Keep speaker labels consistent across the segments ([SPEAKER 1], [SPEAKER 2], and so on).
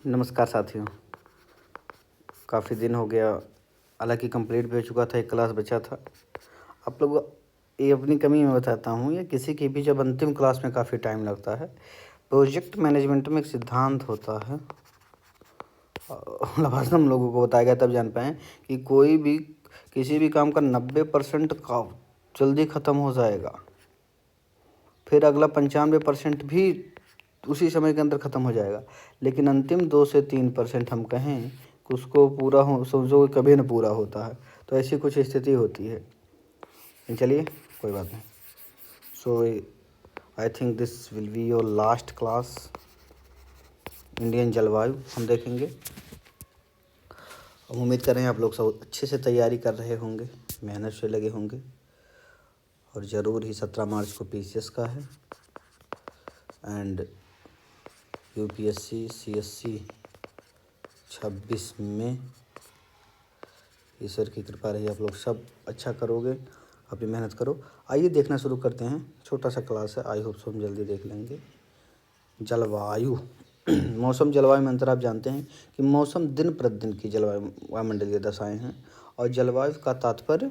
[SPEAKER 1] नमस्कार साथियों। काफ़ी दिन हो गया, हालांकि कंप्लीट भी हो चुका था, एक क्लास बचा था। आप लोग ये अपनी कमी में बताता हूँ, या किसी की भी जब अंतिम क्लास में काफ़ी टाइम लगता है। प्रोजेक्ट मैनेजमेंट में एक सिद्धांत होता है, लफ्ज़ हम लोगों को बताया गया तब जान पाएँ कि कोई भी किसी भी काम का 90% का जल्दी ख़त्म हो जाएगा, फिर अगला 95% भी उसी समय के अंदर ख़त्म हो जाएगा, लेकिन अंतिम 2 से 3% हम कहें कि उसको पूरा हो, समझो कभी न पूरा होता है। तो ऐसी कुछ स्थिति होती है। चलिए, कोई बात नहीं। So I think this will be your last class. Indian जलवायु हम देखेंगे। हम उम्मीद कर रहे हैं आप लोग सब अच्छे से तैयारी कर रहे होंगे, मेहनत से लगे होंगे, और ज़रूर ही 17 मार्च को पीसीएस का है एंड यूपीएससी सीएससी 26 में। ईश्वर की कृपा रही, आप लोग सब अच्छा करोगे, अपनी मेहनत करो। आइए देखना शुरू करते हैं। छोटा सा क्लास है, आई होप सो हम जल्दी देख लेंगे। जलवायु मौसम जलवायु में अंतर आप जानते हैं कि मौसम दिन प्रतिदिन की जलवायु वायुमंडलीय दशाएं हैं, और जलवायु का तात्पर्य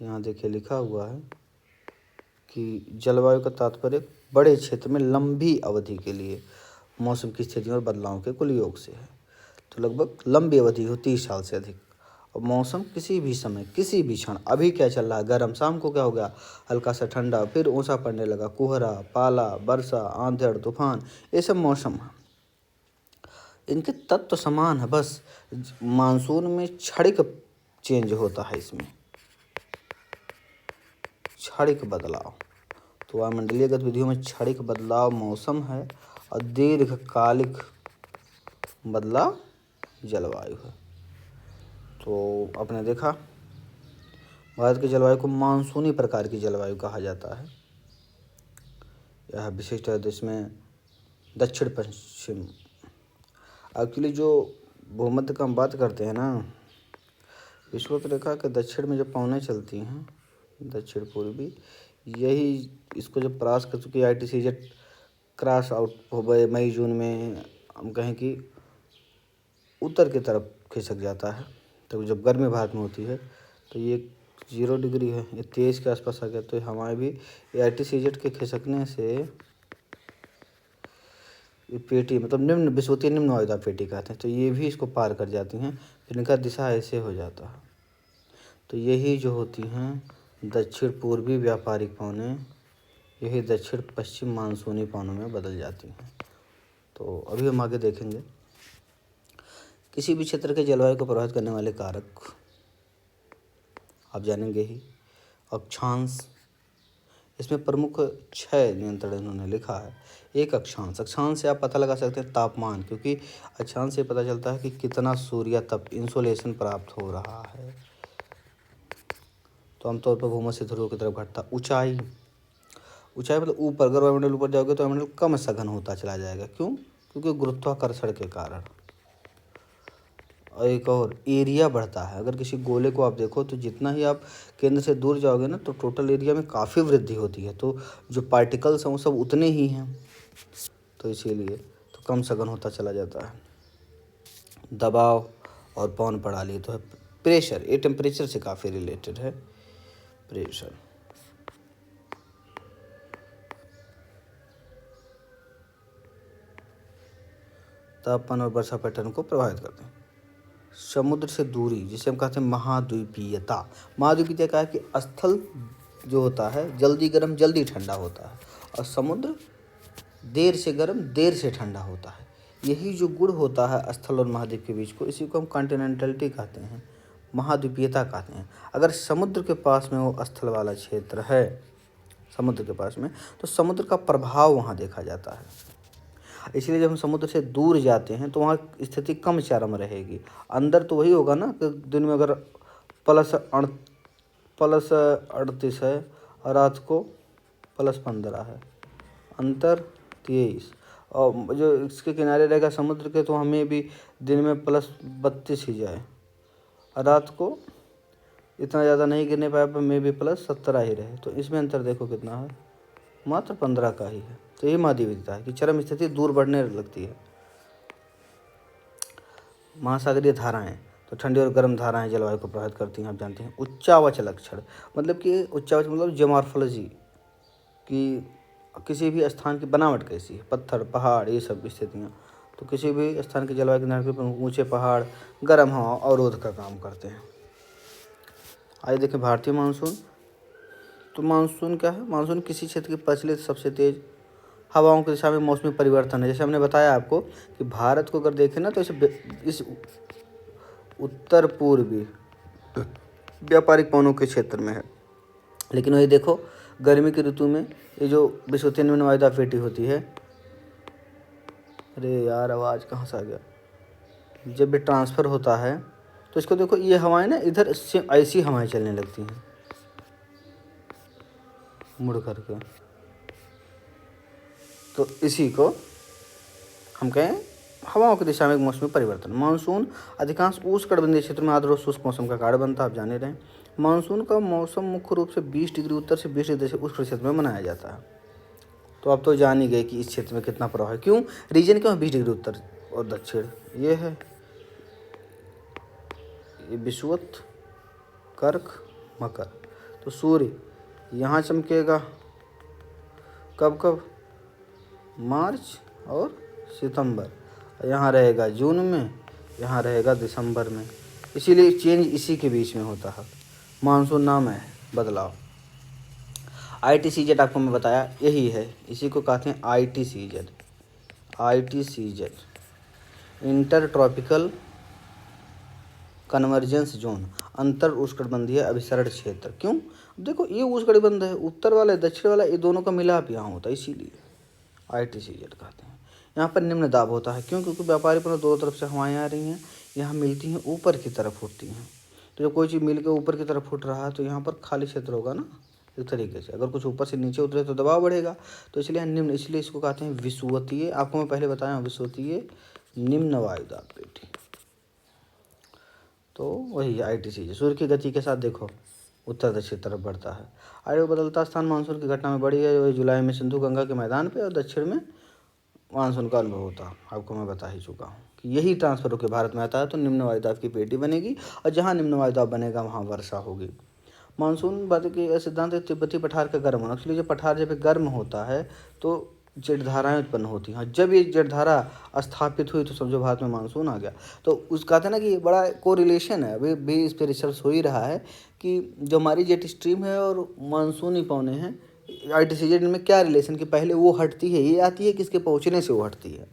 [SPEAKER 1] यहाँ देखिए लिखा हुआ है कि जलवायु का तात्पर्य बड़े क्षेत्र में लंबी अवधि के लिए मौसम की स्थितियों और बदलावों के कुल योग से है। तो लगभग लंबी अवधि हो 30 साल से अधिक। और मौसम किसी भी समय किसी भी क्षण, अभी क्या चल रहा है, गर्म, शाम को क्या हो गया हल्का सा ठंडा, फिर ओसा पड़ने लगा, कोहरा, पाला, वर्षा, आंधड़, तूफान, ये सब मौसम है। इनके तत्व समान है, बस मानसून में क्षणिक चेंज होता है, इसमें क्षणिक बदलाव। तो वायुमंडलीय गतिविधियों में क्षणिक बदलाव मौसम है, और दीर्घकालिक बदलाव जलवायु है। तो आपने देखा, भारत की जलवायु को मानसूनी प्रकार की जलवायु कहा जाता है। यह विशिष्ट है, इसमें दक्षिण पश्चिम, एक्चुअली जो भूमध्य का हम बात करते हैं ना, विषुवत रेखा के दक्षिण में जो पवनें चलती हैं, दक्षिण पूर्वी, यही इसको जब क्रॉस कर चुकी ITCZ क्रॉस आउट हो गए मई जून में, हम कहें कि उत्तर की तरफ खिसक जाता है। तो जब गर्मी भारत में होती है तो ये 0 डिग्री है, ये 23 के आसपास आ गया। तो हमारे भी ITCZ के खिसकने से ये पेटी, मतलब निम्न विषुवतीय निम्न वायुदा पेटी कहते हैं, तो ये भी इसको पार कर जाती हैं, फिर इनका दिशा ऐसे हो जाता है। तो यही जो होती हैं दक्षिण पूर्वी व्यापारिक पवनें, यही दक्षिण पश्चिम मानसूनी पवनों में बदल जाती हैं। तो अभी हम आगे देखेंगे किसी भी क्षेत्र के जलवायु को प्रभावित करने वाले कारक आप जानेंगे ही। अक्षांश, इसमें प्रमुख 6 नियंत्रण इन्होंने लिखा है। एक अक्षांश, अक्षांश से आप पता लगा सकते हैं तापमान, क्योंकि अक्षांश से पता चलता है कि कितना सूर्य तप इंसोलेशन प्राप्त हो रहा है। तो आमतौर पर भूमध्य ध्रुव की तरफ घटता। ऊंचाई, ऊंचाई मतलब ऊपर, अगर वायुमंडल ऊपर जाओगे तो वायुमंडल कम सघन होता चला जाएगा। क्यों? क्योंकि गुरुत्वाकर्षण के कारण। और एक और एरिया बढ़ता है। अगर किसी गोले को आप देखो तो जितना ही आप केंद्र से दूर जाओगे ना, तो टोटल एरिया में काफ़ी वृद्धि होती है। तो जो पार्टिकल्स हैं वो सब उतने ही हैं, तो इसीलिए तो कम सघन होता चला जाता है। दबाव और पवन प्रणाली तो है प्रेशर, ये टेम्परेचर से काफ़ी रिलेटेड है, प्रेशर। तापमान और वर्षा पैटर्न को प्रभावित करते हैं। समुद्र से दूरी, जिसे हम कहते हैं महाद्वीपीयता। महाद्वीपीयता क्या है कि स्थल जो होता है जल्दी गर्म जल्दी ठंडा होता है, और समुद्र देर से गर्म देर से ठंडा होता है। यही जो गुण होता है स्थल और महाद्वीप के बीच को, इसी को हम कॉन्टिनेंटलिटी कहते हैं, महाद्वीपीयता कहते हैं। अगर समुद्र के पास में वो स्थल वाला क्षेत्र है, समुद्र के पास में, तो समुद्र का प्रभाव वहाँ देखा जाता है। इसलिए जब हम समुद्र से दूर जाते हैं तो वहाँ स्थिति कम चरम रहेगी। अंदर तो वही होगा ना कि दिन में अगर +38 है और रात को +15 है, अंतर 23। और जो इसके किनारे रहेगा समुद्र के, तो हमें भी दिन में +32 ही जाए, और रात को इतना ज़्यादा नहीं गिरने पाए पर में भी +17 ही रहे। तो इसमें अंतर देखो कितना है, मात्र 15 का ही है। तो ये महाद्वीपीयता है कि चरम स्थिति दूर बढ़ने लगती है। महासागरीय धाराएं, तो ठंडी और गर्म धाराएं जलवायु को प्रभावित करती हैं, आप जानते हैं। उच्चावच लक्षण मतलब कि उच्चावच मतलब जियोमॉर्फोलॉजी कि किसी भी स्थान की बनावट कैसी है, पत्थर पहाड़ ये सब स्थितियाँ। तो किसी भी स्थान की जलवायु के निर्धारण के ऊंचे पहाड़ गर्म हवा अवरोध का काम करते हैं। आइए देखें भारतीय मानसून। तो मानसून क्या है? मानसून किसी क्षेत्र की प्रचलित सबसे तेज हवाओं की दिशा में मौसमी परिवर्तन है। जैसे हमने बताया आपको कि भारत को अगर देखें ना तो इस उत्तर पूर्वी व्यापारिक पवनों के क्षेत्र में है। लेकिन वही देखो गर्मी की ऋतु में ये जो विषुवतीय निम्न वायुदाब पेटी होती है, अरे यार आवाज़ कहाँ से आ गया, जब ये ट्रांसफ़र होता है तो इसको देखो ये हवाएं ना इधर से ऐसी हवाएं चलने लगती हैं मुड़ करके। तो इसी को हम कहें हवाओं की दिशा में मौसमी परिवर्तन। मानसून अधिकांश उष्णकटिबंधीय क्षेत्र में आर्द्र और शुष्क मौसम का कारण बनता है, आप जाने रहे। मानसून का मौसम मुख्य रूप से 20 डिग्री उत्तर से 20 डिग्री उष्ण क्षेत्र में मनाया जाता है। तो आप तो जान ही गए कि इस क्षेत्र में कितना प्रभाव है। क्यों रीजन क्यों है 20 डिग्री उत्तर और दक्षिण? ये है ये विषुवत, कर्क, मकर। तो सूर्य यहाँ चमकेगा कब कब? मार्च और सितंबर। यहाँ रहेगा जून में, यहाँ रहेगा दिसंबर में। इसीलिए चेंज इसी के बीच में होता है। मानसून नाम है बदलाव। ITCZ आपको मैं बताया यही है, इसी को कहते हैं ITCZ। ITCZ inter tropical convergence zone, अंतर उष्णकटिबंधीय अभिसरण क्षेत्र। क्यों? देखो ये उष्णकटिबंध है, उत्तर वाला दक्षिण वाला ये दोनों का मिलाप यहाँ होता है, इसीलिए ITCZ कहते हैं। यहाँ पर निम्न दाब होता है। क्यों? क्योंकि व्यापारी पर दोनों तरफ से हवाएं आ रही हैं, यहाँ मिलती हैं ऊपर की तरफ उठती हैं। तो जब कोई चीज़ मिल के ऊपर की तरफ उठ रहा है तो यहाँ पर खाली क्षेत्र होगा ना एक तरीके से। अगर कुछ ऊपर से नीचे उतरे तो दबाव बढ़ेगा। तो इसलिए निम्न, इसलिए इसको कहते हैं विषुवतीय। आपको मैं पहले बताया विषुवतीय निम्न वायुदाब पेटी। तो वही ITCZ सूर्य की गति के साथ देखो उत्तर दक्षिण तरफ बढ़ता है। आगे बदलता स्थान मानसून की घटना में बड़ी है। वही जुलाई में सिंधु गंगा के मैदान पे और दक्षिण में मानसून का अनुभव होता है। आपको मैं बता ही चुका हूँ कि यही ट्रांसफर होकर भारत में आता है तो निम्न वायुदाब की पेटी बनेगी और जहाँ निम्न वायुदाब बनेगा वहाँ वर्षा होगी। मानसून बात के सिद्धांत तिब्बती पठार का गर्म होना। इसलिए जब पठार जब गर्म होता है तो जलधाराएं उत्पन्न होती हैं। जब ये जलधारा स्थापित हुई तो समझो भारत में मानसून आ गया। तो उस कहते हैं ना कि बड़ा कोरिलेशन है, अभी भी इस पर रिसर्च हो ही रहा है कि जो हमारी जेट स्ट्रीम है और मानसूनी पवने हैं ITCZ में क्या रिलेशन, कि पहले वो हटती है ये आती है, किसके पहुँचने से वो हटती है।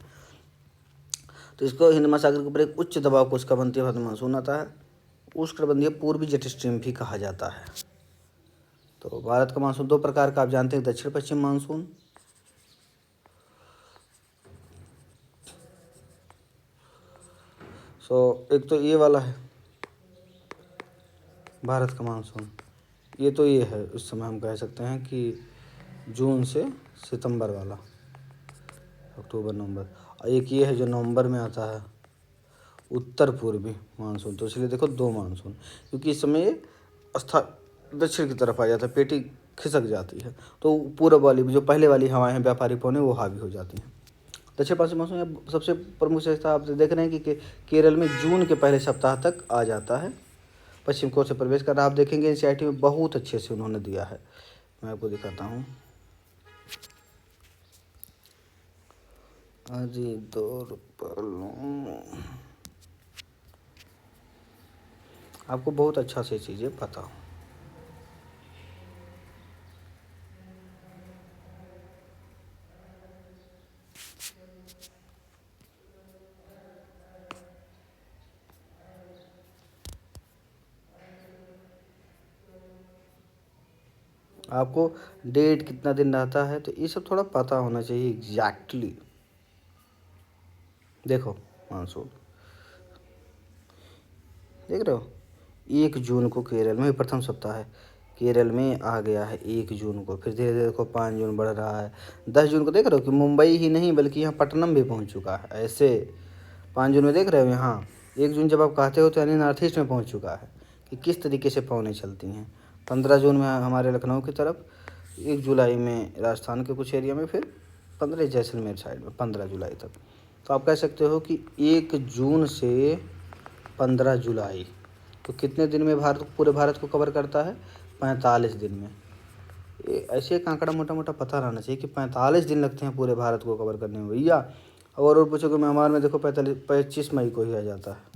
[SPEAKER 1] तो इसको हिंद महासागर के ऊपर एक उच्च दबाव को उसका बनती है भारत में मानसून आता है। उष्णकटिबंधीय पूर्वी जेट स्ट्रीम भी कहा जाता है। तो भारत का मानसून दो प्रकार का आप जानते हैं, दक्षिण पश्चिम मानसून। एक तो ये वाला है भारत का मानसून, ये तो ये है इस समय हम कह सकते हैं कि जून से सितंबर वाला, अक्टूबर नवंबर। और एक ये है जो नवंबर में आता है उत्तर पूर्वी मानसून। तो इसलिए देखो दो मानसून, क्योंकि इस समय दक्षिण की तरफ आ जाता है, पेटी खिसक जाती है तो पूर्व वाली जो पहले वाली हवाएं हैं व्यापारी पवनें वो हावी हो जाती हैं। दक्षिण पश्चिम मानसून सबसे प्रमुख विशेषता आप देख रहे हैं कि केरल में जून के पहले सप्ताह तक आ जाता है, पश्चिम की ओर से प्रवेश कर रहा है। आप देखेंगे NCERT में बहुत अच्छे से उन्होंने दिया है, मैं आपको दिखाता हूँ। अरे दो आपको बहुत अच्छा से चीज़ें पता हो। आपको डेट कितना दिन रहता है तो ये सब थोड़ा पता होना चाहिए एग्जैक्टली। देखो मानसून देख रहे हो, 1 जून को केरल में प्रथम सप्ताह है, केरल में आ गया है 1 जून को। फिर धीरे धीरे देखो 5 जून बढ़ रहा है, 10 जून को देख रहे हो कि मुंबई ही नहीं बल्कि यहाँ पटनम भी पहुँच चुका है। ऐसे 5 जून में देख रहे हो यहाँ 1 जून जब आप कहते हो तो यानी नॉर्थ ईस्ट में पहुँच चुका है कि किस तरीके से पवनें चलती हैं। 15 जून में हमारे लखनऊ की तरफ, 1 जुलाई में राजस्थान के कुछ एरिया में, फिर 15 जैसलमेर साइड में 15 जुलाई तक। तो आप कह सकते हो कि 1 जून से 15 जुलाई। तो कितने दिन में पूरे भारत को कवर करता है? 45 दिन में। ऐसे एक आंकड़ा मोटा मोटा पता रहना चाहिए कि 45 दिन लगते हैं पूरे भारत को कवर करने में भैया। और पूछोगे म्यांमार में देखो 25 मई को ही आ जाता है।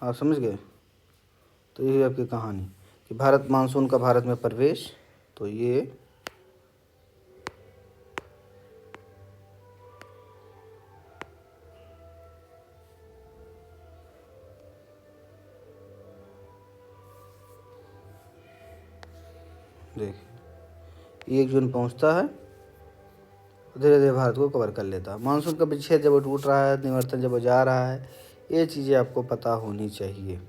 [SPEAKER 1] आप समझ गए? तो ये आपकी कहानी कि भारत मानसून का भारत में प्रवेश। तो ये देखिए 1 जून पहुंचता है, धीरे धीरे भारत को कवर कर लेता है। मानसून का विच्छेद जब वो टूट रहा है, निवर्तन जब वो जा रहा है, ये चीज़ें आपको पता होनी चाहिए।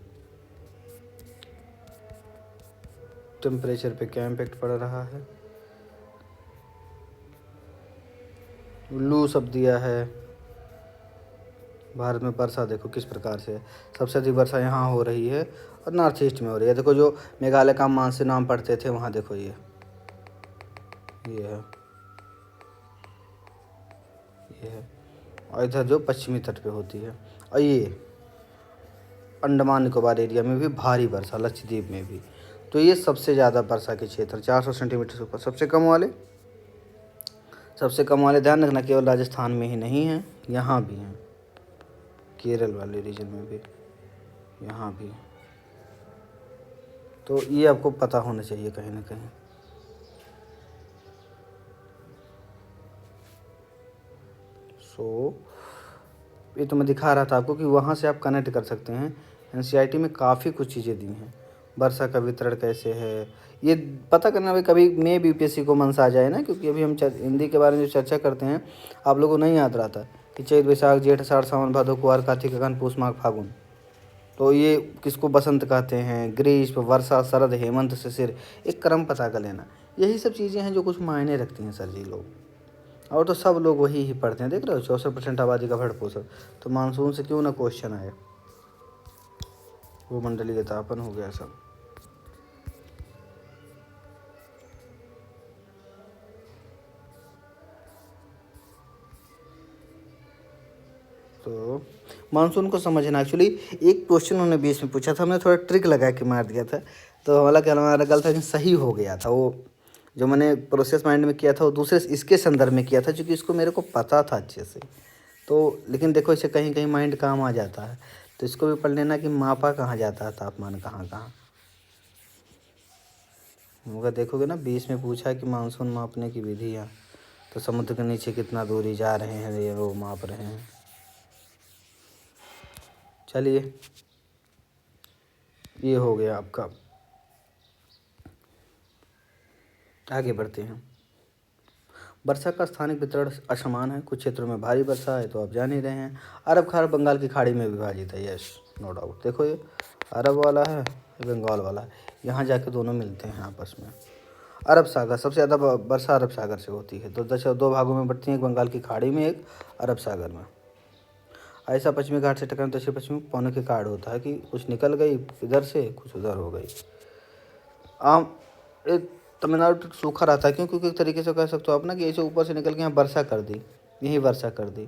[SPEAKER 1] टेम्परेचर पे क्या इम्पेक्ट पड़ रहा है, लू सब दिया है। भारत में वर्षा देखो किस प्रकार से है। सबसे अधिक वर्षा यहाँ हो रही है और नॉर्थ ईस्ट में हो रही है। देखो जो मेघालय का मानसून नाम पढ़ते थे वहाँ देखो ये है, ये है। और इधर जो पश्चिमी तट पे होती है। और ये अंडमान निकोबार एरिया में भी भारी वर्षा, लक्षद्वीप में भी। तो ये सबसे ज़्यादा वर्षा के क्षेत्र 400 सेंटीमीटर से ऊपर। सबसे कम वाले ध्यान रखना केवल राजस्थान में ही नहीं है, यहाँ भी हैं, केरल वाले रीजन में भी, यहाँ भी। तो ये आपको पता होना चाहिए कहीं ना कहीं। ये तो मैं दिखा रहा था आपको कि वहाँ से आप कनेक्ट कर सकते हैं। एनसीईआरटी में काफ़ी कुछ चीज़ें दी हैं। वर्षा का वितरण कैसे है ये पता करना भाई, कभी में भी यूपीएससी को मनसा आ जाए ना, क्योंकि अभी हम हिंदी के बारे में जो चर्चा करते हैं आप लोगों को नहीं याद रहता कि चैत वैशाख जेठ आषाढ़ सावन भादो कुआर कार्तिक अगहन पूस माघ फागुन। तो ये किसको बसंत कहते हैं, ग्रीष्म वर्षा शरद हेमंत शिशिर, एक क्रम पता कर लेना। यही सब चीज़ें हैं जो कुछ मायने रखती हैं सर जी लोग। और तो सब लोग वही ही पढ़ते हैं। देख रहे हो 64% आबादी का भरण पोषण। तो मानसून से क्यों ना क्वेश्चन आए। वो मंडलीय तापन हो गया सब। तो मानसून को समझना, एक्चुअली एक क्वेश्चन उन्होंने 20 में पूछा था, हमने थोड़ा ट्रिक लगा के मार दिया था। तो हमारा गलत था, सही हो गया था। वो जो मैंने प्रोसेस माइंड में किया था वो दूसरे इसके संदर्भ में किया था, क्योंकि इसको मेरे को पता था अच्छे से। तो लेकिन देखो इसे कहीं कहीं माइंड काम आ जाता है। तो इसको भी पढ़ लेना कि मापा कहाँ जाता है तापमान, कहाँ कहाँ होगा। देखोगे ना 20 में पूछा है कि मानसून मापने की विधियाँ। तो समुद्र के नीचे कितना दूरी जा रहे हैं ये वो माप रहे हैं। चलिए ये हो गया आपका। आगे बढ़ते हैं। वर्षा का स्थानिक वितरण असमान है। कुछ क्षेत्रों में भारी वर्षा है तो आप जान ही रहे हैं। अरब खाड़ी बंगाल की खाड़ी में विभाजित है, यस नो डाउट। देखो ये अरब वाला है, बंगाल वाला है, यहाँ जाके दोनों मिलते हैं आपस में। अरब सागर सबसे ज़्यादा वर्षा अरब सागर से होती है। तो 2 भागों में बढ़ती है, एक बंगाल की खाड़ी में, एक अरब सागर में। ऐसा पश्चिमी घाट से टकराने दक्षिण पश्चिमी पौने के कार्ड होता है कि कुछ निकल गई इधर से, कुछ उधर हो गई। आम तमिलनाडु सूखा रहता है, क्यों? क्योंकि एक तरीके से कह सकते हो आप ना कि ऐसे ऊपर से निकल के यहाँ वर्षा कर दी, यही वर्षा कर दी।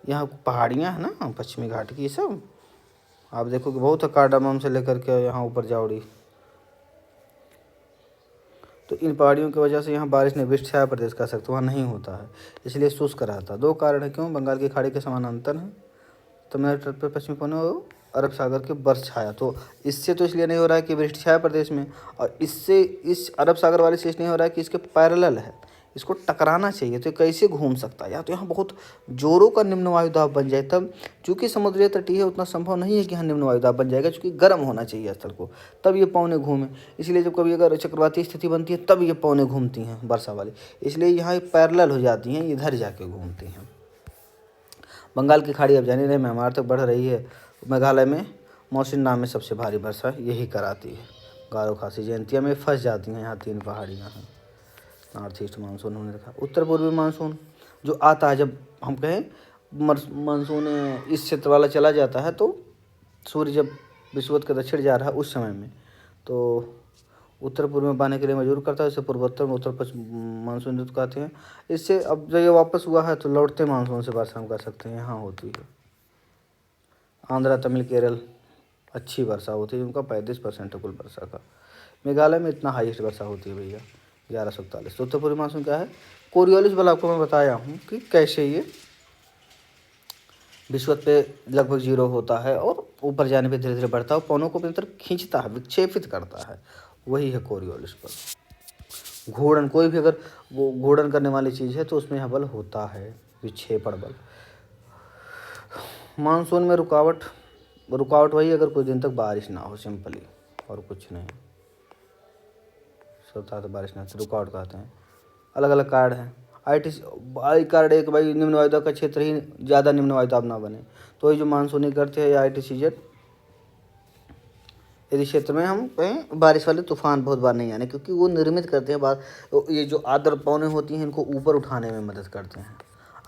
[SPEAKER 1] यहाँ पहाड़ियाँ हैं ना पश्चिमी घाट की, ये सब आप देखो कि बहुत कार्डामम से लेकर के यहाँ ऊपर जाओड़ी। तो इन पहाड़ियों की वजह से यहाँ बारिश नहीं, वृष्ट छाया प्रदेश कह सकते हो, वहाँ नहीं होता है, इसलिए शुष्क रहता है। 2 कारण है क्यों? बंगाल की खाड़ी के समानांतर है तमिलनाडु तट पर पश्चिमी कोने और अरब सागर के बर्फ छाया। तो इससे तो इसलिए नहीं हो रहा है कि वृष्टि छाया प्रदेश में, और इससे इस अरब सागर वाले से नहीं हो रहा है कि इसके पैरेलल है, इसको टकराना चाहिए। तो कैसे घूम सकता है? या तो यहाँ बहुत जोरों का निम्न वायु दाब बन जाए तब, चूँकि समुद्रीय तटीय है उतना संभव नहीं है कि यहाँ निम्न वायु दाब बन जाएगा, क्योंकि गर्म होना चाहिए स्थल को, तब ये पौने घूमे। इसलिए जब कभी अगर चक्रवाती स्थिति बनती है तब ये पौने घूमती हैं वर्षा वाली, इसलिए यहाँ पैरेलल हो जाती हैं, इधर जाके घूमती हैं। बंगाल की खाड़ी अब जानी रहे म्यांमार तक बढ़ रही है। मेघालय में मौसिन नाम में सबसे भारी वर्षा यही कराती है। गारो खासी जयंतिया में फंस जाती हैं। यहाँ 3 पहाड़ियाँ हैं। नॉर्थ ईस्ट मानसून हमने देखा। उत्तर पूर्वी मानसून जो आता है, जब हम कहें मानसून इस क्षेत्र वाला चला जाता है, तो सूर्य जब विषुवत के दक्षिण जा रहा है उस समय में, तो उत्तर पूर्व में बहने के लिए मजबूर करता है। इसे पूर्वोत्तर में उत्तर पश्चिम मानसून ऋतु कहते हैं। इससे अब जब ये वापस हुआ है तो लौटते मानसून से वर्षा हम कर सकते हैं, यहाँ होती है। आंध्रा, तमिल, केरल अच्छी वर्षा होती है, उनका 35% है कुल वर्षा का। मेघालय में इतना हाईएस्ट वर्षा होती है भैया 1141। तो उत्तर पूर्वी मानसून क्या है? कोरियोलिस बल आपको मैं बताया हूँ कि कैसे ये विषुवत पे लगभग 0 होता है और ऊपर जाने पे धीरे धीरे बढ़ता है और पवनों को अपनी तरफ खींचता है, विक्षेपित करता है, वही है कोरियोलिस बल। घूर्णन, कोई भी अगर वो घूर्णन करने वाली चीज़ है तो उसमें यह बल होता है, विक्षेपण बल। मानसून में रुकावट वही अगर कुछ दिन तक बारिश ना हो, सिंपली, और कुछ नहीं। सप्ताह तो बारिश ना हो, रुकावट कहते हैं। अलग अलग कारण हैं। आई कारण एक, भाई निम्न वायुदाब का क्षेत्र ही ज़्यादा निम्न वायुदाब ना बने, तो ये जो मानसूनी करते हैं या ITCZ, यदि क्षेत्र में हम कहें बारिश वाले तूफान बहुत बार नहीं आने, क्योंकि वो निर्मित करते हैं ये जो आर्द्र पवनें होती हैं इनको ऊपर उठाने में मदद करते हैं।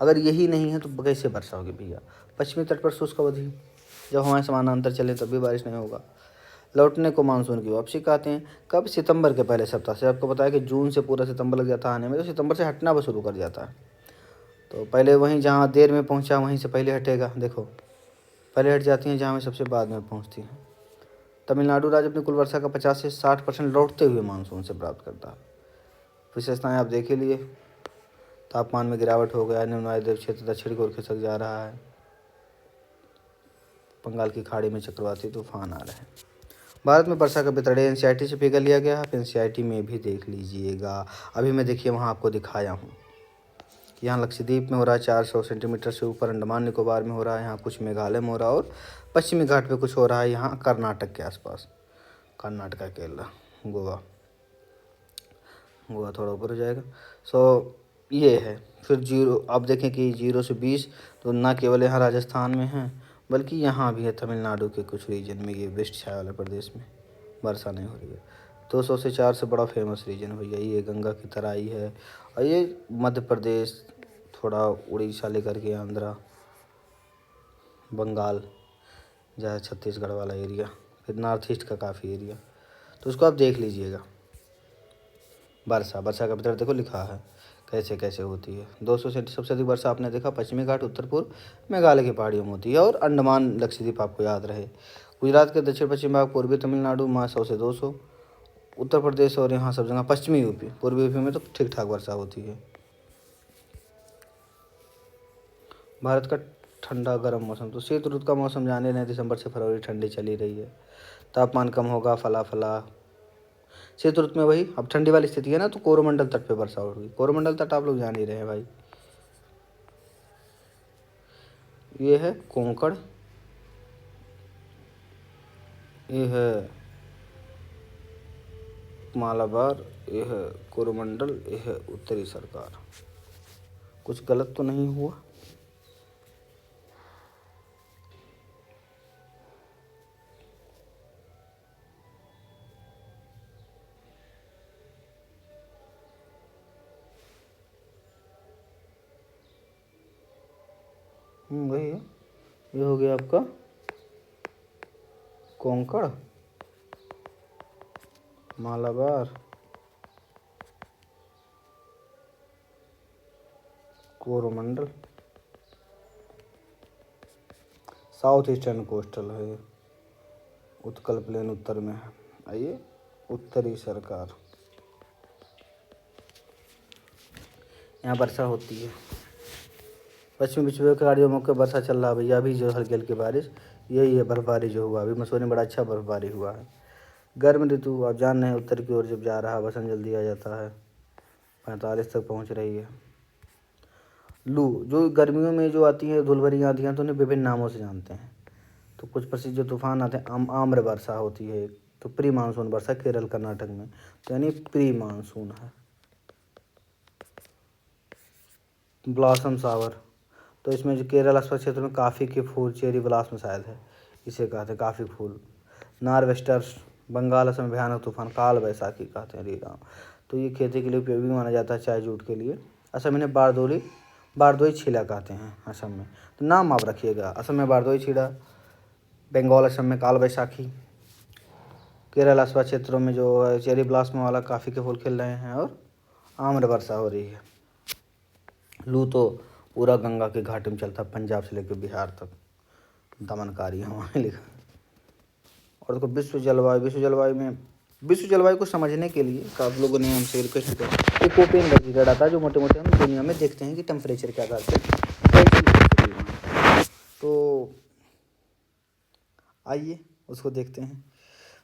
[SPEAKER 1] अगर यही नहीं है तो कैसे वर्षा होगी भैया? पश्चिमी तट पर शुष्क अवधि, जब हमारे समानांतर चले तब भी बारिश नहीं होगा। लौटने को मानसून की वापसी कहते हैं। कब? सितंबर के पहले सप्ताह से। आपको बताया कि जून से पूरा सितंबर लग जाता है आने में, तो सितंबर से हटना बस शुरू कर जाता है। तो पहले वहीं जहाँ देर में पहुँचा वहीं से पहले हटेगा। देखो, पहले हट जाती हैं जहाँ में सबसे बाद में पहुँचती हैं। तमिलनाडु राज्य अपनी कुल वर्षा का 50 से 60% लौटते हुए मानसून से प्राप्त करता है। विशेषताएँ आप देख ही लिए। तापमान में गिरावट हो गया, निम्न वायुदेव क्षेत्र दक्षिण की ओर खिसक जा रहा है, बंगाल की खाड़ी में चक्रवाती तूफान आ रहे हैं। भारत में वर्षा का वितरण NCERT से फिगर लिया गया है। आप NCERT में भी देख लीजिएगा। अभी मैं देखिए वहाँ आपको दिखाया हूँ कि यहाँ लक्षद्वीप में हो रहा है 400 सेंटीमीटर से ऊपर, अंडमान निकोबार में हो रहा है, यहाँ कुछ मेघालय में हो रहा है और पश्चिमी घाट पे कुछ हो रहा है, यहाँ कर्नाटक के आसपास, कर्नाटका, केरला, गोवा थोड़ा ऊपर हो जाएगा। ये है। फिर 0, आप देखें कि 0 से 20 तो ना केवल यहाँ राजस्थान में है बल्कि यहाँ भी है, तमिलनाडु के कुछ रीजन में, ये वेस्ट छाया वाले प्रदेश में वर्षा नहीं हो रही है। 200 से 400 बड़ा फेमस रीजन भैया, ये गंगा की तराई है, और ये मध्य प्रदेश, थोड़ा उड़ीसा लेकर के आंध्रा, बंगाल, जहाँ छत्तीसगढ़ वाला एरिया, फिर नॉर्थ ईस्ट का काफ़ी एरिया, तो उसको आप देख लीजिएगा। वर्षा का वितरण देखो लिखा है कैसे कैसे होती है। 200 से सबसे अधिक वर्षा आपने देखा पश्चिमी घाट, उत्तर पूर्व, मेघालय की पहाड़ियों में होती है, और अंडमान लक्षद्वीप आपको याद रहे। गुजरात के दक्षिण पश्चिम भाग, पूर्वी तमिलनाडु में 100 से 200, उत्तर प्रदेश और यहाँ सब जगह पश्चिमी यूपी, पूर्वी यूपी में तो ठीक ठाक वर्षा होती है। भारत का ठंडा गर्म मौसम, तो शीत ऋतु का मौसम जाने रहे, दिसंबर से फरवरी ठंडी चली रही है, तापमान कम होगा, फला शीत ऋतु में वही अब ठंडी वाली स्थिति है ना, तो कोरोमंडल तट पे वर्षा होगी। कोरोमंडल तट आप लोग जान ही रहे हैं भाई, ये है कोंकण, ये है मालाबार, ये है कोरोमंडल, ये है उत्तरी सरकार। कुछ गलत तो नहीं हुआ? वही है, ये हो गया आपका Konkan, Malabar, Coromandel, south eastern coastal है, उत्कल प्लेन उत्तर में है, आइए उत्तरी सरकार, यहाँ वर्षा होती है। पश्चिमी विक्षोभ के कार्यों मौके वर्षा चल रहा है भैया, अभी जो हल्की हल्की बारिश, यही है बर्फबारी जो हुआ अभी मसूरी में, बड़ा अच्छा बर्फबारी हुआ है। गर्म ऋतु आप जान रहे हैं, उत्तर की ओर जब जा रहा है बसंत जल्दी आ जाता है, 45 तक पहुंच रही है। लू जो गर्मियों में जो आती है धूल भरी आंधियाँ, तो उन्हें विभिन्न नामों से जानते हैं। तो कुछ प्रसिद्ध जो तूफान आते हैं, आम्र वर्षा होती है, तो प्री मानसून वर्षा केरल कर्नाटक में, तो यानी प्री मानसून है। ब्लॉसम सावर, तो इसमें जो केरल आसपास क्षेत्र में काफ़ी के फूल, चेरी ब्लॉसम शायद है, इसे कहते हैं काफ़ी फूल। नारवेस्टर्स, बंगाल असम में भयानक तूफान, काल वैसाखी कहते हैं रीराम, तो ये खेती के लिए उपयोगी माना जाता है, चाय जूट के लिए। असम में बारदोई छीला कहते हैं असम में, तो नाम आप रखिएगा, असम में बारदोई छीला, बंगाल असम में काल वैसाखी। केरल आसपास क्षेत्रों में जो चेरी ब्लॉसम वाला काफ़ी के फूल खिल रहे हैं और आम्र वर्षा हो रही है। लू तो पूरा गंगा के घाट में चलता है, पंजाब से लेकर बिहार तक दमनकारी हवाएं लिखा। और देखो विश्व जलवायु को समझने के लिए आप लोगों ने हमसे रिक्वेस्ट किया कि कोपेन वर्गीकरण आता है, जो मोटे मोटे हम दुनिया में देखते हैं कि टेम्परेचर क्या करते हैं। तो आइए उसको देखते हैं।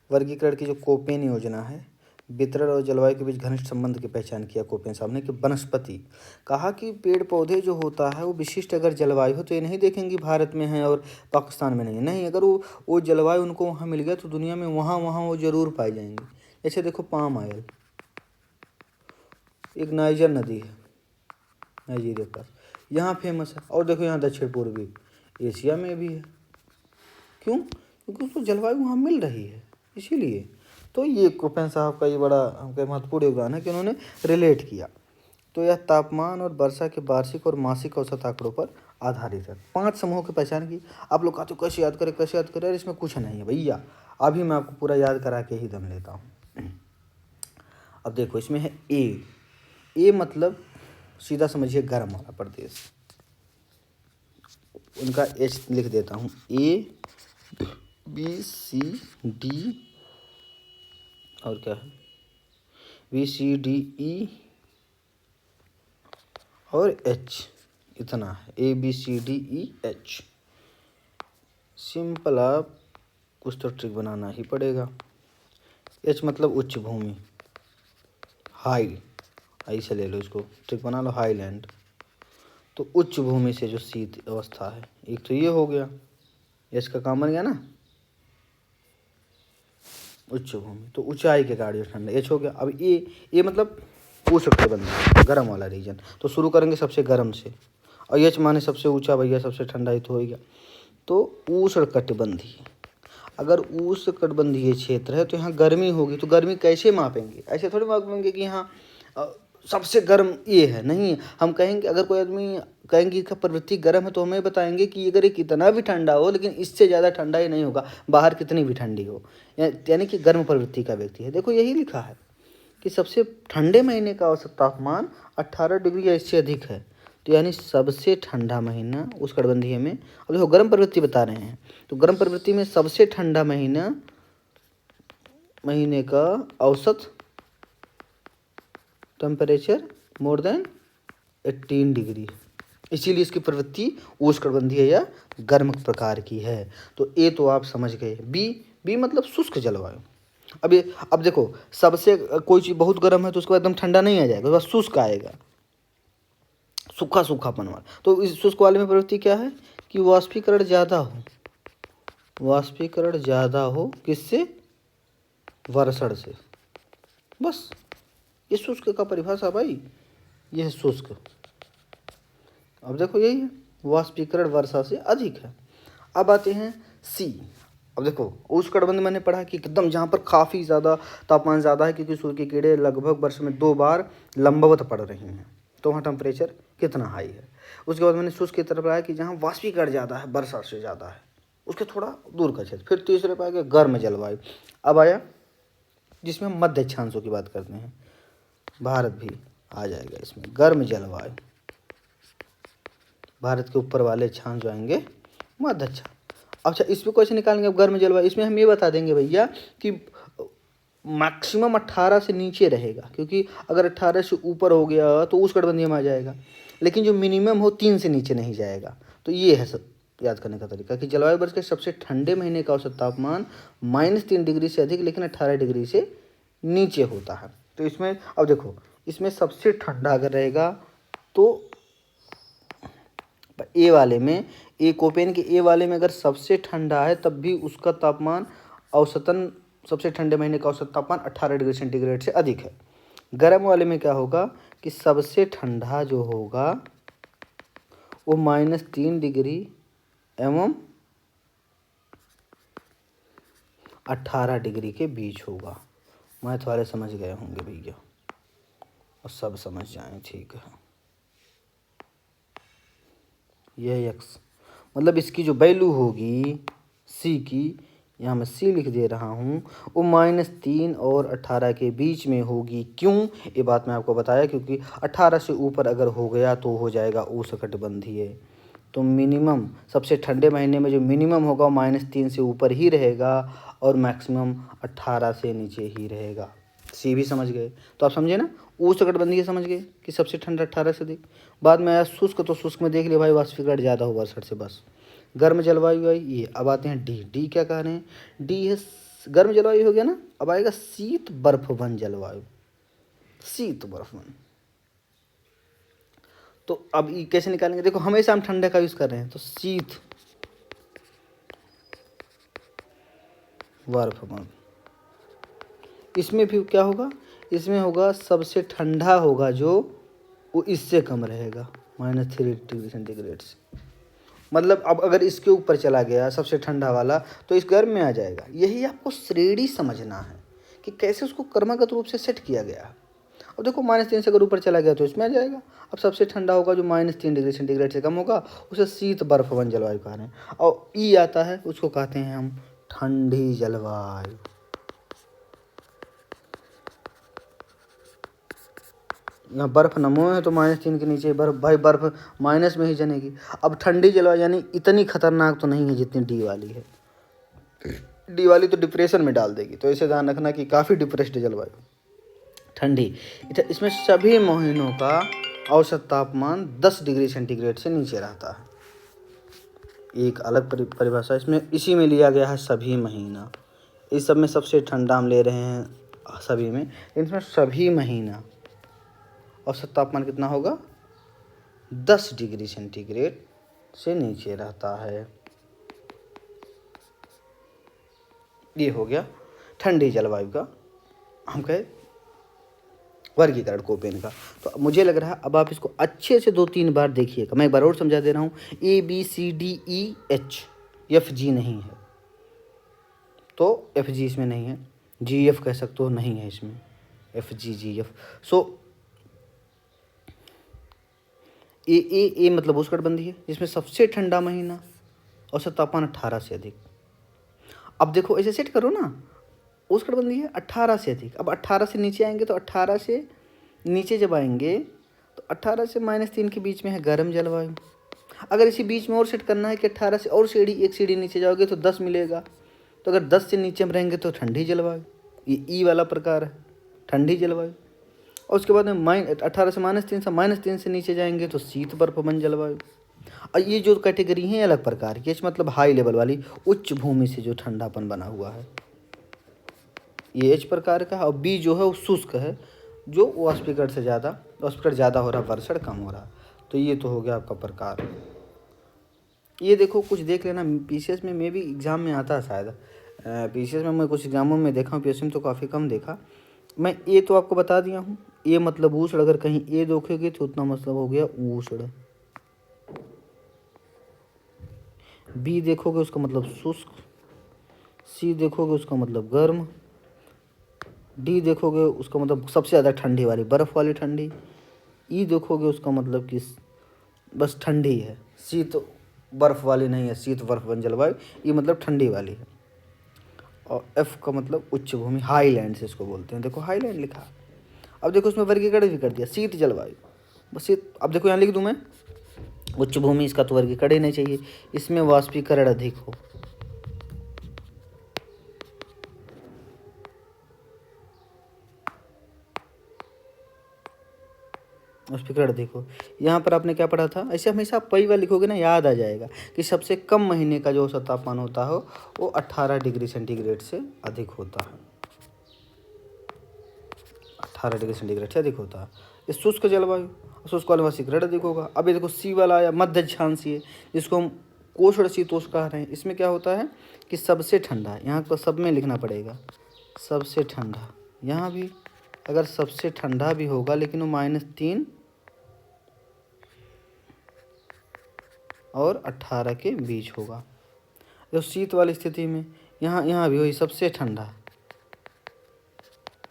[SPEAKER 1] वर्गीकरण की जो कोपेन योजना है, वितरण और जलवायु के बीच घनिष्ठ संबंध की पहचान किया कोपेन साहब ने कि वनस्पति, कहा कि पेड़ पौधे जो होता है वो विशिष्ट अगर जलवायु हो तो ये नहीं देखेंगे भारत में है और पाकिस्तान में नहीं, नहीं, अगर वो जलवायु उनको वहाँ मिल गया तो दुनिया में वहाँ वो ज़रूर पाए जाएंगे। जैसे देखो पाम ऑयल, एक नाइजर नदी है नाइजीरिया पास, यहाँ फेमस है। और देखो यहाँ दक्षिण पूर्वी एशिया में भी है। क्यों? क्योंकि उसको जलवायु वहाँ मिल रही है, इसीलिए। तो ये कोपेन साहब का ये बड़ा हमका महत्वपूर्ण योगदान है कि उन्होंने रिलेट किया। तो यह तापमान और वर्षा के वार्षिक और मासिक औसत आंकड़ों पर आधारित है। 5 समूहों की पहचान की। आप लोग कहते हो कैसे याद करें, यार इसमें कुछ नहीं है भैया, अभी मैं आपको पूरा याद करा के ही दम लेता हूँ। अब देखो इसमें है ए मतलब सीधा समझिए गर्म वाला प्रदेश, उनका एच लिख देता हूँ, ABCD और क्या है BCDE और H, इतना है ABCDEH। सिंपल, आप कुछ तो ट्रिक बनाना ही पड़ेगा। H मतलब उच्च भूमि, हाई, ऐसे ले लो इसको, ट्रिक बना लो, हाईलैंड। तो उच्च भूमि से जो शीत अवस्था है, एक तो ये हो गया, एच का काम बन गया ना, उच्च भूमि तो ऊंचाई के कारण ठंडा, एच हो गया। अब ये मतलब उष्णकटिबंधीय गर्म वाला रीजन। तो शुरू करेंगे सबसे गर्म से, और एच माने सबसे ऊंचा भैया, सबसे ठंडा ही तो हो गया। तो उष्णकटिबंधीय, अगर उष्णकटिबंधीय क्षेत्र है तो यहाँ गर्मी होगी, तो गर्मी कैसे मापेंगे? ऐसे थोड़ी मापेंगे कि यहाँ सबसे गर्म ये है, नहीं। हम कहेंगे, अगर कोई आदमी कहेंगे इसका प्रवृत्ति गर्म है तो हमें बताएंगे कि अगर ये कितना भी ठंडा हो लेकिन इससे ज़्यादा ठंडा ही नहीं होगा, बाहर कितनी भी ठंडी हो, यानी कि गर्म प्रवृत्ति का व्यक्ति है। देखो यही लिखा है कि सबसे ठंडे महीने का औसत तापमान 18 डिग्री या इससे अधिक है, तो यानी सबसे ठंडा महीना उष्णकटिबंधीय में। अब देखो गर्म प्रवृत्ति बता रहे हैं, तो गर्म प्रवृत्ति में सबसे ठंडा महीने का औसत टेम्परेचर मोर देन 18 डिग्री, इसीलिए इसकी प्रवृत्ति उष्णकटिबंधीय या गर्म प्रकार की है। तो ए तो आप समझ गए। बी मतलब शुष्क जलवायु। अब देखो, सबसे कोई चीज़ बहुत गर्म है तो उसके बाद एकदम ठंडा नहीं आ जाएगा, बस शुष्क आएगा, सूखा सूखापन वाला। तो इस शुष्क वाले में प्रवृत्ति क्या है कि वाष्पीकरण ज़्यादा हो, किससे? वर्षण से। बस ये शुष्क का परिभाषा भाई, ये है शुष्क। अब देखो यही है, वाष्पीकरण वर्षा से अधिक है। अब आते हैं सी। अब देखो उष्णकटिबंध मैंने पढ़ा कि एकदम जहाँ पर काफ़ी ज़्यादा तापमान ज़्यादा है, क्योंकि सूर्य की किरणें लगभग वर्ष में 2 बार लंबवत पड़ रही हैं, तो वहाँ टेम्परेचर कितना हाई है। उसके बाद मैंने शुष्क की तरफ आया कि जहाँ वाष्पीकरण ज़्यादा है, वर्षा से ज़्यादा है, उसके थोड़ा दूर का क्षेत्र। फिर तीसरे पे आ गया गर्म जलवायु। अब आया जिसमें मध्य अक्षांशों की बात करते हैं, भारत भी आ जाएगा इसमें, गर्म जलवायु। भारत के ऊपर वाले अक्षांश जो आएंगे मध्य अक्षांश। अच्छा इसमें क्वेश्चन निकालेंगे अब गर्म जलवायु, इसमें हम ये बता देंगे भैया कि मैक्सिमम 18 से नीचे रहेगा, क्योंकि अगर 18 से ऊपर हो गया तो उष्णकटिबंधीय में आ जाएगा, लेकिन जो मिनिमम हो 3 से नीचे नहीं जाएगा। तो ये है सब याद करने का तरीका कि जलवायु वर्ष के सबसे ठंडे महीने का औसत तापमान -3 डिग्री से अधिक लेकिन 18 डिग्री से नीचे होता है। तो इसमें अब देखो, इसमें सबसे ठंडा अगर रहेगा तो ए वाले में, ए कोपेन के ए वाले में अगर सबसे ठंडा है तब भी उसका तापमान औसतन सबसे ठंडे महीने का औसत तापमान 18 डिग्री सेंटीग्रेड से अधिक है। गर्म वाले में क्या होगा कि सबसे ठंडा जो होगा वो -3 डिग्री एवं 18 डिग्री के बीच होगा। मैथ वाले समझ गए होंगे भैया, और सब समझ जाएं, ठीक है। यह एक्स मतलब इसकी जो वैल्यू होगी सी की, यहाँ मैं सी लिख दे रहा हूँ, वो -3 और 18 के बीच में होगी। क्यों? ये बात मैं आपको बताया, क्योंकि 18 से ऊपर अगर हो गया तो हो जाएगा उष्णकटिबंधीय। तो मिनिमम सबसे ठंडे महीने में जो मिनिमम होगा वो -3 से ऊपर ही रहेगा और मैक्सिमम 18 से नीचे ही रहेगा। सी भी समझ गए? तो आप समझे ना, उष्णकटिबंधीय समझ गए कि सबसे ठंडा 18 से अधिक। बाद में आया शुष्क, तो शुष्क में देख लिया भाई वाष्पीकरण ज़्यादा होगा 68 से बस। गर्म जलवायु आई ये। अब आते हैं डी। डी क्या कह रहे हैं? डी है गर्म जलवायु हो गया ना, अब आएगा शीत बर्फवन जलवायु। शीत बर्फवन, तो अब ये कैसे निकालेंगे? देखो हमेशा हम ठंडे का यूज कर रहे हैं, तो शीत बर्फवन। इसमें भी क्या होगा? इसमें होगा सबसे ठंडा होगा जो वो इससे कम रहेगा, -3 डिग्री सेंटीग्रेड से। मतलब अब अगर इसके ऊपर चला गया सबसे ठंडा वाला तो इस गर्म में आ जाएगा। यही आपको श्रेणी समझना है कि कैसे उसको क्रमागत रूप से सेट किया गया है। अब देखो -3 से अगर ऊपर चला गया तो इसमें आ जाएगा। अब सबसे ठंडा होगा जो -3 डिग्री सेंटीग्रेड से कम होगा, उसे शीत बर्फवन जलवायु कह रहे हैं। और ई आता है, उसको कहते हैं हम ठंडी जलवायु। यहाँ बर्फ नमो है तो -3 के नीचे बर्फ, भाई बर्फ माइनस में ही जमेगी। अब ठंडी जलवायु यानी इतनी खतरनाक तो नहीं है जितनी डी वाली है। डी वाली तो डिप्रेशन में डाल देगी, तो इसे ध्यान रखना कि काफ़ी डिप्रेस्ड जलवायु। ठंडी, इसमें सभी महीनों का औसत तापमान 10 डिग्री सेंटीग्रेड से नीचे रहता है। एक अलग परिभाषा इसमें इसी में लिया गया है, सभी महीना। इस सब में सबसे ठंडा हम ले रहे हैं सभी में, इसमें सभी महीना औसत तापमान कितना होगा? 10 डिग्री सेंटीग्रेड से नीचे रहता है। ये हो गया ठंडी जलवायु का हम कहे वर्गीकरण कोपेन का। तो मुझे लग रहा है अब आप इसको अच्छे से 2-3 बार देखिएगा। मैं एक बार और समझा दे रहा हूँ। ABCDEH, FG नहीं है, तो FG इसमें नहीं है। GF कह सकते हो, नहीं है इसमें, FGGF। सो ए मतलब उष्णकटिबंधीय है, जिसमें सबसे ठंडा महीना औसत तापमान 18 से अधिक। अब देखो ऐसे सेट करो ना, उष्णकटिबंधीय 18 से अधिक। अब 18 से नीचे आएंगे तो 18 से नीचे जब आएंगे तो 18 से -3 के बीच में है गर्म जलवायु। अगर इसी बीच में और सेट करना है कि 18 से और एक सीढ़ी नीचे जाओगे तो 10 मिलेगा। तो अगर 10 से नीचे हम रहेंगे तो ठंडी जलवायु, ये ई वाला प्रकार है, ठंडी जलवायु। और उसके बाद में 18 से -3 से नीचे जाएंगे तो शीत बर्फवन जलवायु। और ये जो कैटेगरी हैं अलग प्रकार की, मतलब हाई लेवल वाली, उच्च भूमि से जो ठंडापन बना हुआ है, ये एच प्रकार का है। और बी जो है वो शुष्क है, जो वाष्पीकरण से ज़्यादा, वाष्पीकरण ज़्यादा हो रहा, वर्षण कम हो रहा। तो ये तो हो गया आपका प्रकार। ये देखो कुछ देख लेना, पीसीएस में मे भी एग्ज़ाम में आता है शायद। पीसीएस में मैं कुछ एग्जामों में देखा हूँ, पीएससी में तो काफ़ी कम देखा। मैं ये तो आपको बता दिया हूँ, ये मतलब उष्ण, अगर कहीं ए देखोगे तो उतना मतलब हो गया उष्ण। बी देखोगे उसका मतलब शुष्क, सी देखोगे उसका मतलब गर्म, डी देखोगे उसका मतलब सबसे ज़्यादा ठंडी वाली, बर्फ़ वाली ठंडी। ई देखोगे उसका मतलब कि बस ठंडी है, शीत बर्फ़ वाली नहीं है, शीत बर्फवन जलवायु, ये मतलब ठंडी वाली है। और एफ का मतलब उच्च भूमि, हाईलैंड से इसको बोलते हैं। देखो हाईलैंड लिखा। अब देखो उसमें वर्गीकरण भी कर दिया, शीत जलवायु बस शीत। अब देखो यहाँ लिख दूँ मैं उच्च भूमि, इसका तो वर्गीकरण ही नहीं चाहिए, इसमें वाष्पीकरण अधिक हो। वाष्पीकरण देखो, यहाँ पर आपने क्या पढ़ा था, ऐसे हमेशा आप कई बार लिखोगे ना, याद आ जाएगा कि सबसे कम महीने का जो औसत तापमान होता हो वो 18 डिग्री सेंटीग्रेड से अधिक होता है, 18 डिग्री सेंटीग्रेड से अधिक होता है। ये शुष्क जलवायु, शुष्क वाले वाष्पीकरण अधिक होगा। अब ये देखो सी वाला या मध्य अक्षांशीय, जिसको हम कोष्ण शीतोष्ण कह रहे हैं, इसमें क्या होता है कि सबसे ठंडा, यहाँ तो सब में लिखना पड़ेगा सबसे ठंडा। यहाँ भी अगर सबसे ठंडा भी होगा लेकिन वो -3 और 18 के बीच होगा। जो शीत वाली स्थिति में यहाँ भी वही सबसे ठंडा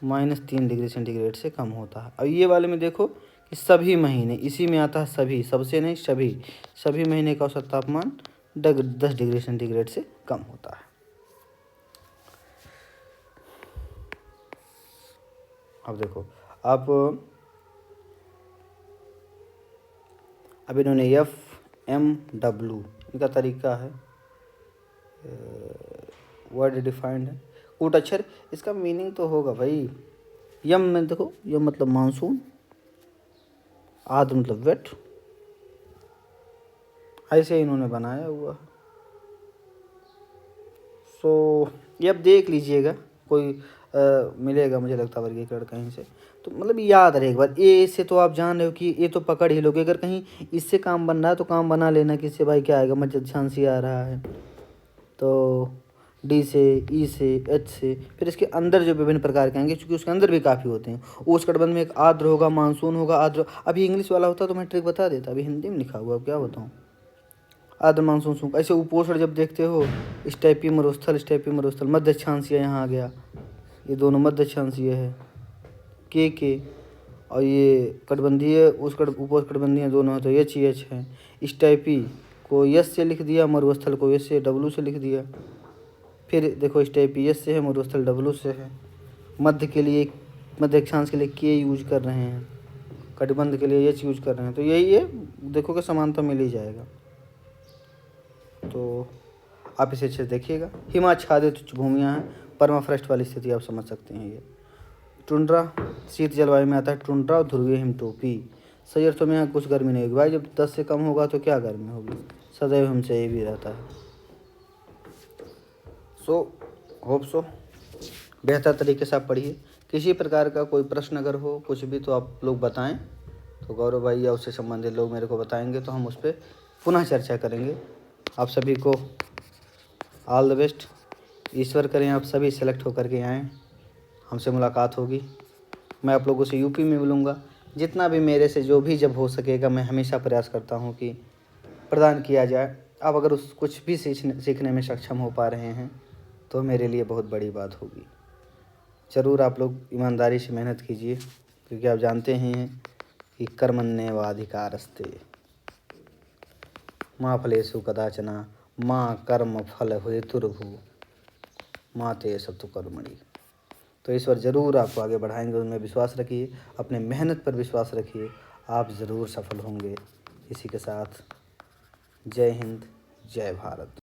[SPEAKER 1] -3 डिग्री सेंटीग्रेड से कम होता है। अब ये वाले में देखो कि सभी महीने, इसी में आता है सभी, सबसे नहीं सभी महीने का औसत तापमान 10 डिग्री सेंटीग्रेड से कम होता है। अब देखो, आप अब इन्होंने FMW इनका तरीका है, वर्ड डिफाइंड है, कूट अक्षर, इसका मीनिंग तो होगा भाई, यम में देखो, यम मतलब मानसून, आद मतलब वेट, ऐसे इन्होंने बनाया हुआ है। सो ये अब देख लीजिएगा, कोई मिलेगा मुझे लगता है वर्गीकरण कहीं से, तो मतलब याद रहे एक बार, ए से तो आप जान रहे हो कि ये तो पकड़ ही लोगे, अगर कहीं इससे काम बन रहा है तो काम बना लेना, किससे भाई क्या आएगा, मज्जद झांसी आ रहा है तो डी से, ई से, एच से, फिर इसके अंदर जो विभिन्न प्रकार के आएंगे, क्योंकि उसके अंदर भी काफ़ी होते हैं, उष्णकटिबंध में एक आर्द्र होगा, मानसून होगा, आर्द्र, अभी इंग्लिश वाला होता तो मैं ट्रिक बता देता, अभी हिंदी में लिखा हुआ, अब क्या बताऊँ, आर्द्र मानसून सूख, ऐसे उपोषण जब देखते हो, स्टेपी मरुस्थल, स्टेपी मरुस्थल, मध्य अक्षांशीय यहाँ आ गया, ये दोनों मध्य अक्षांशीय है, के और ये कटबंधीय उपोष्णकटिबंधीय दोनों है तो एच है, स्टेपी को यस से लिख दिया, मरुस्थल को एस से, डब्लू से लिख दिया, फिर देखो स्टेपी एस से है, मरुस्थल डब्लू से है, मध्य के लिए, मध्य अक्षांश के लिए के यूज कर रहे हैं, कटिबंध के लिए एच यूज कर रहे हैं, तो यही है, देखो कि समानता मिल ही जाएगा, तो आप इसे अच्छे से देखिएगा। हिमाच्छादित उच्च भूमियाँ हैं, परमाफ्रॉस्ट वाली स्थिति आप समझ सकते हैं। ये टुंड्रा शीत जलवायु में आता है, टुंड्रा और ध्रुवीय हिमटोपी, सही अर्थों में यहाँ कुछ गर्मी नहीं होगी भाई, जब 10 से कम होगा तो क्या गर्मी होगी, सदैव हमसे ये भी रहता है। सो होप सो बेहतर तरीके से आप पढ़िए, किसी प्रकार का कोई प्रश्न अगर हो कुछ भी तो आप लोग बताएं, तो गौरव भाई या उससे संबंधित लोग मेरे को बताएंगे, तो हम उस पर पुनः चर्चा करेंगे। आप सभी को ऑल द बेस्ट, ईश्वर करें आप सभी सेलेक्ट होकर के आएँ, हमसे मुलाकात होगी, मैं आप लोगों से यूपी में मिलूँगा, जितना भी मेरे से जो भी जब हो सकेगा मैं हमेशा प्रयास करता हूँ कि प्रदान किया जाए। आप अगर उस कुछ भी सीखने में सक्षम हो पा रहे हैं तो मेरे लिए बहुत बड़ी बात होगी। ज़रूर आप लोग ईमानदारी से मेहनत कीजिए, क्योंकि आप जानते हैं कि कर्मण्येवाधिकारस्ते माँ फलेषु कदाचन माँ कर्म फल हेतुर्भुः माँ ते सत्तु कर्मणि। तो ईश्वर ज़रूर आपको आगे बढ़ाएंगे, उनमें विश्वास रखिए, अपने मेहनत पर विश्वास रखिए, आप ज़रूर सफल होंगे। इसी के साथ जय हिंद, जय भारत।